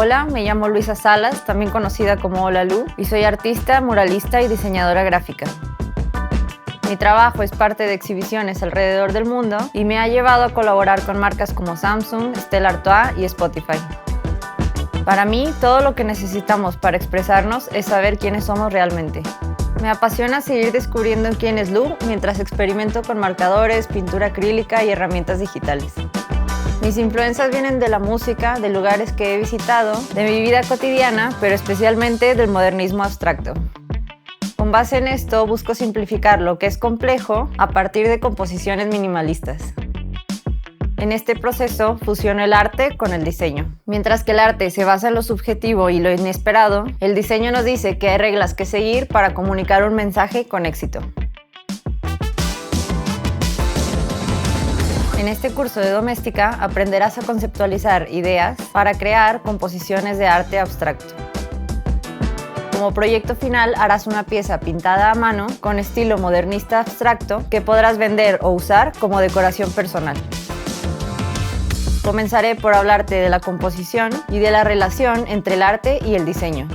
Hola, me llamo Luisa Salas, también conocida como Hola Lu, y soy artista, muralista y diseñadora gráfica. Mi trabajo es parte de exhibiciones alrededor del mundo y me ha llevado a colaborar con marcas como Samsung, Stella Artois y Spotify. Para mí, todo lo que necesitamos para expresarnos es saber quiénes somos realmente. Me apasiona seguir descubriendo quién es Lu mientras experimento con marcadores, pintura acrílica y herramientas digitales. Mis influencias vienen de la música, de lugares que he visitado, de mi vida cotidiana, pero especialmente del modernismo abstracto. Con base en esto, busco simplificar lo que es complejo a partir de composiciones minimalistas. En este proceso, fusiono el arte con el diseño. Mientras que el arte se basa en lo subjetivo y lo inesperado, el diseño nos dice que hay reglas que seguir para comunicar un mensaje con éxito. En este curso de doméstica aprenderás a conceptualizar ideas para crear composiciones de arte abstracto. Como proyecto final harás una pieza pintada a mano con estilo modernista abstracto que podrás vender o usar como decoración personal. Comenzaré por hablarte de la composición y de la relación entre el arte y el diseño.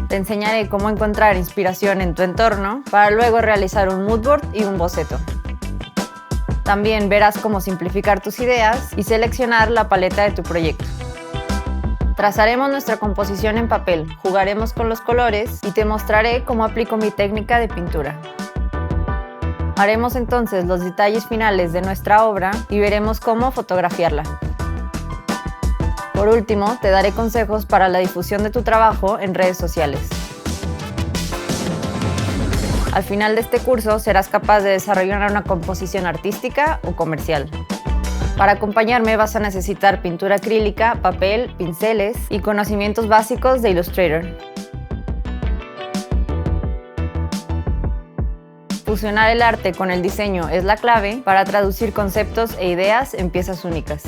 Te enseñaré cómo encontrar inspiración en tu entorno para luego realizar un moodboard y un boceto. También verás cómo simplificar tus ideas y seleccionar la paleta de tu proyecto. Trazaremos nuestra composición en papel, jugaremos con los colores y te mostraré cómo aplico mi técnica de pintura. Haremos entonces los detalles finales de nuestra obra y veremos cómo fotografiarla. Por último, te daré consejos para la difusión de tu trabajo en redes sociales. Al final de este curso serás capaz de desarrollar una composición artística o comercial. Para acompañarme vas a necesitar pintura acrílica, papel, pinceles y conocimientos básicos de Illustrator. Fusionar el arte con el diseño es la clave para traducir conceptos e ideas en piezas únicas.